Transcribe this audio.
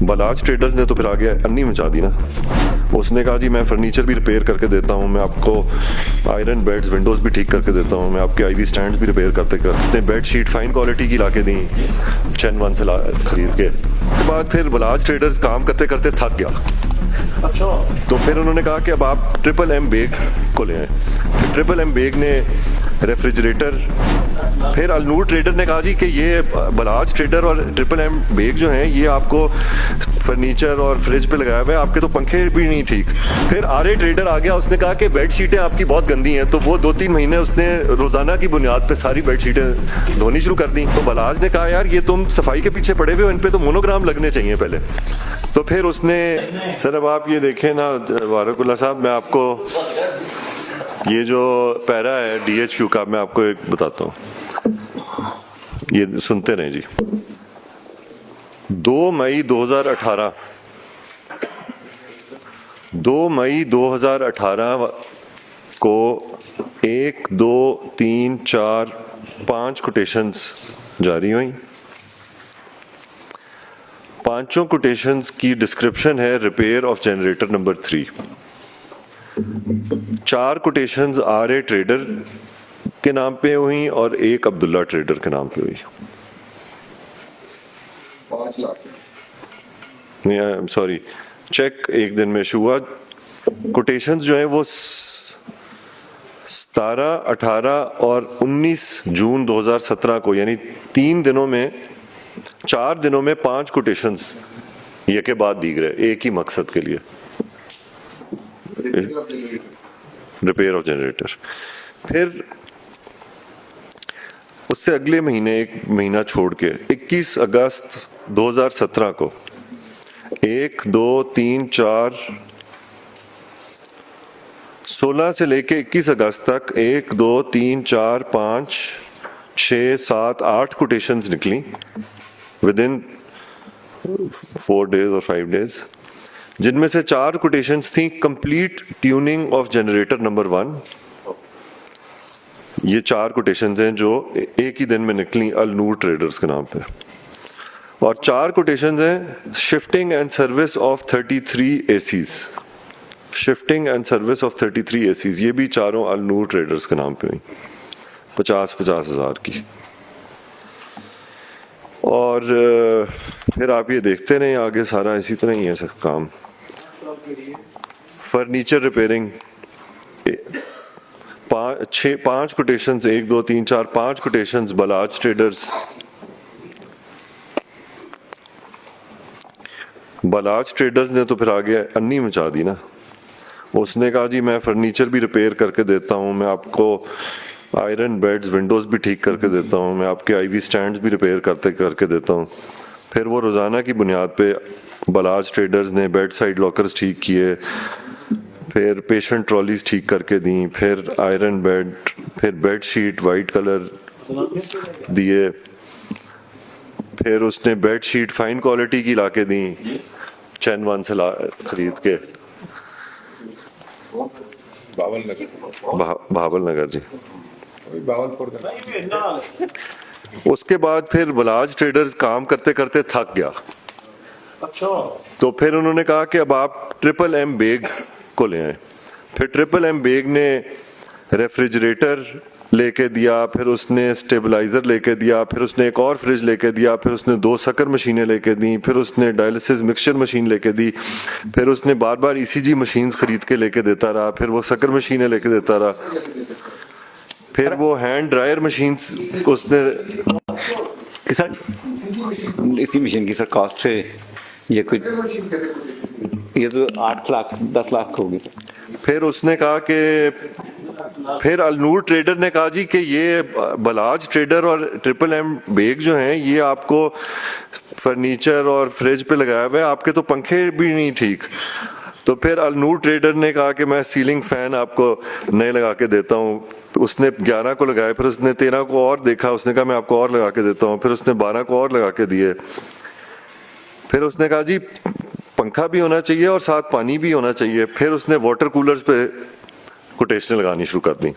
Balaj traders ने तो फिर आगे अन्नी मचा दी ना। उसने कहा जी मैं फर्नीचर भी रिपेयर करके देता हूँ, मैं आपको आयरन बेड्स विंडोज़ भी ठीक करके देता हूँ, मैं आपके आईवी स्टैंड्स भी रिपेयर करते बेड शीट फाइन क्वालिटी की लाके दी चैन से खरीद के। बाद फिर बलाज ट्रेडर्स काम करते करते थक गया। अच्छा, तो फिर उन्होंने कहा कि अब आप ट्रिपल एम बेग को ले आए। ट्रिपल एम बेग ने रेफ्रिजरेटर, फिर अलनूर ट्रेडर ने कहा जी कि ये बलाज ट्रेडर और ट्रिपल एम बेग जो हैं ये आपको फर्नीचर और फ्रिज पे लगाया हुआ है, आपके तो पंखे भी नहीं ठीक। फिर आरे ट्रेडर आ गया, उसने कहा कि बेड शीटें आपकी बहुत गंदी हैं, तो वो 2-3 महीने उसने रोज़ाना की बुनियाद पे सारी बेड शीटें धोनी शुरू कर दी। तो बलाज ने कहा यार ये तुम सफाई के पीछे पड़े हुए हो, इन पे तो मोनोग्राम लगने चाहिए पहले। तो फिर उसने, सर अब आप ये देखें ना वारकुल्ला साहब, मैं आपको ये जो पैरा है DHQ का मैं आपको एक बताता हूँ, ये सुनते रहें जी। 2 मई 2018 को 1, 2, 3, 4, 5 कोटेशंस जारी हुई। पांचों कोटेशंस की डिस्क्रिप्शन है repair of generator number 3। 4 quotations are trader के नाम पे हुई और 1 अब्दुल्ला ट्रेडर के नाम पे हुई। 5 लाख नहीं सॉरी, चेक एक दिन में हुआ। कोटेशंस जो है वो 17, 18 और 19 जून 2017 को, यानी 4 दिनों में 5 कोटेशंस ये के बाद दी गए एक ही मकसद के लिए, रिपेयर ऑफ जनरेटर। फिर उससे अगले महीने, एक महीना छोड़ के 21 अगस्त 2017 को 1, 2, 3, 4, 16 से लेके 21 अगस्त तक 1, 2, 3, 4, 5, 6, 7, 8 कोटेशंस निकली विद इन 4 डेज और 5 डेज, जिनमें से 4 कोटेशंस थी complete tuning of generator number 1। ये 4 कोटेशंस हैं जो एक ही दिन में निकली अलनूर ट्रेडर्स के नाम पे, और 4 कोटेशंस हैं shifting and service of 33 ACs. Shifting and service of 33 ACs ये भी चारों अलनूर ट्रेडर्स के नाम पे हुई, 50-50 हज़ार की। और फिर आप ये देखते रहे आगे सारा इसी तरह ही है सब काम। Furniture repairing 5 quotations, 1, 2, 3, 4, 5 quotations Balaj traders. Balaj traders ने तो फिर आगे अन्नी मचा दी ना। उसने कहा जी मैं फर्नीचर भी रिपेयर करके देता हूँ, मैं आपको आयरन बेड्स विंडोज़ भी ठीक करके देता हूँ, मैं आपके आईवी स्टैंड्स भी रिपेयर करके देता हूँ। फिर वो रोज़ाना की बुनियाद पे बलाज ट्रेडर्स ने बेड साइड लॉकर्स ठीक किए, फिर पेशेंट ट्रॉलीज ठीक करके दी, फिर आयरन बेड, फिर बेड शीट वाइट कलर दिए, फिर उसने बेड शीट फाइन क्वालिटी की लाके दी चैन से खरीद के। भावल नगर जी, उसके बाद फिर बलाज ट्रेडर्स काम करते करते थक गया। अच्छा, तो फिर उन्होंने कहा कि अब आप ट्रिपल एम बेग को ले आए। फिर ट्रिपल एम बेग ने रेफ्रिजरेटर लेके दिया, फिर उसने स्टेबलाइजर लेके दिया, फिर उसने एक और फ्रिज लेके दिया, फिर उसने 2 शक्कर मशीनें लेके दी, फिर उसने डायलिसिस मिक्सचर मशीन लेके दी, फिर उसने बार बार ECG मशीन्स खरीद के लेके देता रहा, फिर वो शक्कर मशीनें लेके देता रहा, फिर वो हैंड ड्रायर मशीन्स उसने। सर इसी मशीन की सर कॉस्ट है ये कुछ, ये तो 8 लाख 10 लाख होगी। फिर उसने कहा कि, फिर अलनूर ट्रेडर ने कहा जी कि ये बलाज ट्रेडर और ट्रिपल एम बेग जो हैं ये आपको फर्नीचर और फ्रिज पे लगाया हुआ है, आपके तो पंखे भी नहीं ठीक। तो फिर अलनूर ट्रेडर ने कहा कि मैं सीलिंग फैन आपको नए लगा के देता हूँ। उसने 11 को लगाया, फिर उसने 13 को और देखा, उसने कहा मैं आपको और लगा के देता हूँ, फिर उसने 12 को और लगा के दिए। फिर उसने कहा जी पंखा भी होना चाहिए और साथ पानी भी होना चाहिए। फिर उसने वाटर कूलर्स पे कोटेशन लगानी शुरू कर दी।